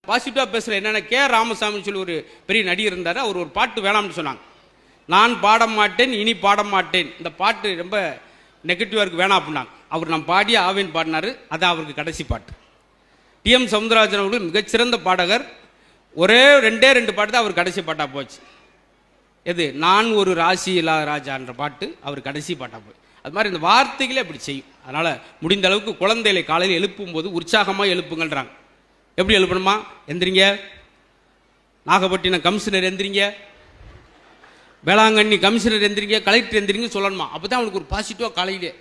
பாசிட்டிவாக பேசுகிற என்னென்ன கே ராமசாமின்னு சொல்லி ஒரு பெரிய நடிகர் இருந்தார். அவர் ஒரு பாட்டு வேணாம்னு சொன்னாங்க. நான் பாட மாட்டேன் இனி பாட மாட்டேன், இந்த பாட்டு ரொம்ப நெகட்டிவாக இருக்கு வேணாம் அப்படின்னாங்க. அவர் நான் பாடிய ஆவேன் பாடினார். அதான் அவருக்கு கடைசி பாட்டு. டிஎம் சவுந்தரராஜன் அவர்கள் மிகச்சிறந்த பாடகர். ஒரே ரெண்டு பாட்டு தான் அவர் கடைசி பாட்டாக போச்சு. எது நான் ஒரு ராசி இல்லாத ராஜான்ற பாட்டு அவர் கடைசி பாட்டாக போய். அது மாதிரி இந்த வார்த்தைகளே அப்படி செய்யும். அதனால் முடிந்த அளவுக்கு குழந்தைகளை காலையில் எழுப்பும் போது உற்சாகமாக எழுப்புங்கள்ன்றாங்க. எப்படி எழுப்பணுமா? எந்திரிங்க, நாகப்பட்டினம் கமிஷனர் எந்திரிங்க, வேளாங்கண்ணி கமிஷனர் எந்திரிங்க, கலெக்டர் எந்திரிங்க சொல்லணுமா. அப்போ தான் அவனுக்கு ஒரு பாசிட்டிவாக காலையிலே.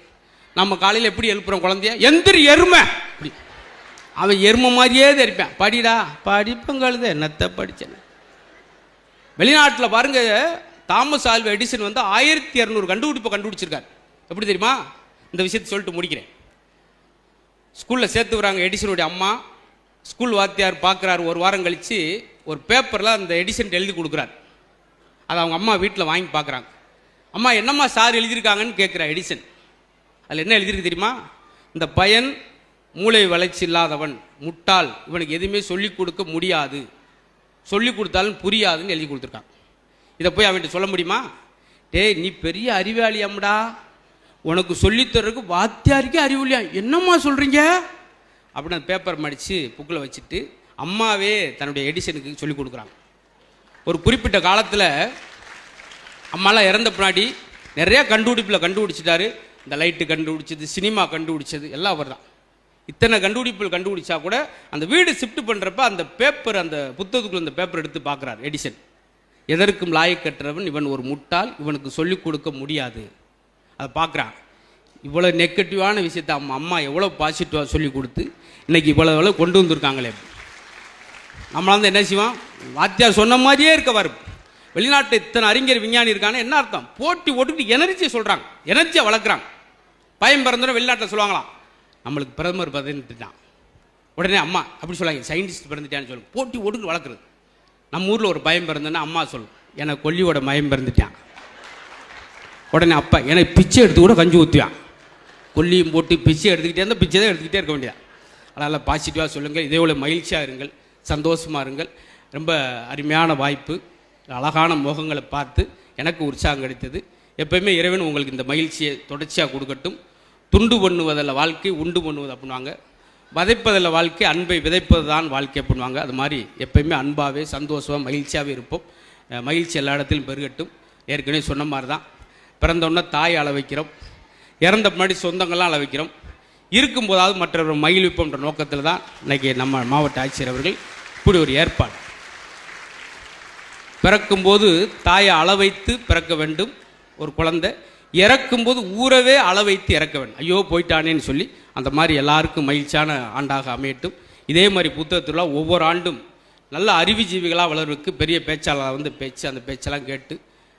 நம்ம காலையில் எப்படி எழுப்புறோம் குழந்தைய? எந்திரி எருமை, அப்படி அவன் எருமை மாதிரியே தெரிப்பான். படிடா படிப்பங்கழுத என்னத்தை படிச்சேன். வெளிநாட்டில் பாருங்க, தாமஸ் ஆல்வா எடிசன் வந்து 1200 கண்டுபிடிப்பை கண்டுபிடிச்சிருக்காரு. எப்படி தெரியுமா? இந்த விஷயத்தை சொல்லிட்டு முடிக்கிறேன். ஸ்கூலில் சேர்த்து வராங்க எடிசனுடைய அம்மா. ஸ்கூல் வாத்தியார் பார்க்குறாரு. ஒரு வாரம் கழித்து ஒரு பேப்பரில் அந்த எடிசன் எழுதி கொடுக்குறாரு. அதை அவங்க அம்மா வீட்டில் வாங்கி பார்க்குறாங்க. அம்மா என்னம்மா சார் எழுதியிருக்காங்கன்னு கேட்குறா எடிசன். அதில் என்ன எழுதியிருக்கு தெரியுமா? இந்த பையன் மூளை வளர்ச்சி இல்லாதவன், முட்டாள், இவனுக்கு எதுவுமே சொல்லிக் கொடுக்க முடியாது, சொல்லிக் கொடுத்தாலும் புரியாதுன்னு எழுதி கொடுத்துருக்கான். இதை போய் அவன்கிட்ட சொல்ல முடியுமா? டேய் நீ பெரிய அறிவாளியாம்டா, உனக்கு சொல்லித்தரதுக்கு வாத்தியாருக்கே அறிவுலையா, என்னம்மா சொல்கிறீங்க அப்படின்னு அந்த பேப்பர் மடித்து புக்கில் வச்சுட்டு அம்மாவே தன்னுடைய எடிசனுக்கு சொல்லிக் கொடுக்குறாங்க. ஒரு குறிப்பிட்ட காலத்தில் அம்மாலாம் இறந்த பின்னாடி நிறையா கண்டுபிடிச்சிட்டாரு. இந்த லைட்டு கண்டுபிடிச்சது, சினிமா கண்டுபிடிச்சது எல்லாம் அவர் தான். இத்தனை கண்டுபிடிப்புகள் கண்டுபிடிச்சா கூட அந்த வீடு ஷிஃப்ட் பண்ணுறப்ப அந்த பேப்பர், அந்த புத்தகத்துக்குள்ள அந்த பேப்பர் எடுத்து பார்க்குறாரு எடிசன். எதற்கும் லாயக்கற்றவன் இவன் ஒரு முட்டாள், இவனுக்கு சொல்லிக் கொடுக்க முடியாது. அதை பார்க்குறான். இவ்வளோ நெகட்டிவான விஷயத்தை அம்மா எவ்வளோ பாசிட்டிவாக சொல்லி கொடுத்து இன்றைக்கி இவ்வளோ கொண்டு வந்திருக்காங்களே. நம்மளால் வந்து என்ன செய்வோம்? வாத்தியார் சொன்ன மாதிரியே இருக்க வரும். வெளிநாட்டு இத்தனை அறிஞர் விஞ்ஞானி இருக்காங்க. என்ன அர்த்தம்? போட்டி ஓட்டுக்கிட்டு எனர்ஜியை சொல்கிறாங்க, எனர்ஜியை வளர்க்குறாங்க. பயம் பிறந்தோட வெளிநாட்டில் சொல்லுவாங்களாம், நம்மளுக்கு பிரதமர் பிறந்துட்டான். உடனே அம்மா அப்படி சொல்லாங்க, சயின்டிஸ்ட் பிறந்துட்டான்னு சொல்லுங்க. போட்டி ஓட்டுக்கு வளர்க்குறது. நம்ம ஊரில் ஒரு பயம் பிறந்தோன்னா அம்மா சொல்லும், எனக்கு கொல்லியோட பயம் பிறந்துட்டான். உடனே அப்பா எனக்கு பிச்சை எடுத்து கூட கஞ்சி ஊற்றுவான். கொல்லியும் போட்டு பிச்சை எடுத்துக்கிட்டே இருந்தால் பிச்சை தான் எடுத்துக்கிட்டே இருக்க வேண்டியதான். அதனால் பாசிட்டிவாக சொல்லுங்கள், இதே போல் மகிழ்ச்சியாக இருங்கள், சந்தோஷமாக இருங்கள். ரொம்ப அருமையான வாய்ப்பு. அழகான முகங்களை பார்த்து எனக்கு உற்சாகம் கிடைத்தது. எப்போயுமே இறைவன் உங்களுக்கு இந்த மகிழ்ச்சியை தொடர்ச்சியாக கொடுக்கட்டும். துண்டு பண்ணுவதில் வாழ்க்கை, உண்டு பண்ணுவது அப்படின்வாங்க. விதைப்பதில் வாழ்க்கை, அன்பை விதைப்பது தான் வாழ்க்கை அப்படின்வாங்க. அது மாதிரி எப்போயுமே அன்பாகவே சந்தோஷமாக மகிழ்ச்சியாகவே இருப்போம். மகிழ்ச்சி எல்லா இடத்திலும் பெருகட்டும். ஏற்கனவே சொன்ன மாதிரி தான், பிறந்தோடனே தாயை அள வைக்கிறோம், இறந்த முன்னாடி சொந்தங்கள்லாம் அள வைக்கிறோம், இருக்கும்போதாவது மற்றவர்கள் மகிழ்விப்போன்ற நோக்கத்தில் தான் இன்றைக்கி நம்ம மாவட்ட ஆட்சியர் அவர்கள் இப்படி ஒரு ஏற்பாடு. பிறக்கும்போது தாயை அள வைத்து பிறக்க வேண்டும் ஒரு குழந்தை, இறக்கும்போது ஊரவே அள வைத்து இறக்க வேண்டும். ஐயோ போயிட்டானேன்னு சொல்லி அந்த மாதிரி எல்லாருக்கும் மகிழ்ச்சியான ஆண்டாக அமையட்டும். இதே மாதிரி புத்தகத்தில் ஒவ்வொரு ஆண்டும் நல்ல அறிவுஜீவிகளாக வளர்வதற்கு பெரிய பேச்சாளர் வந்து அந்த பேச்செல்லாம் கேட்டு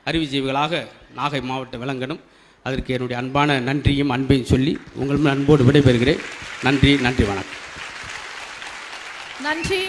அறிவுஜீவிகளாக நாகை மாவட்டம் விளங்கணும். அதற்கு என்னுடைய அன்பான நன்றியும் அன்பையும் சொல்லி உங்கள் அன்போடு விடைபெறுகிறேன். நன்றி, வணக்கம். நன்றி.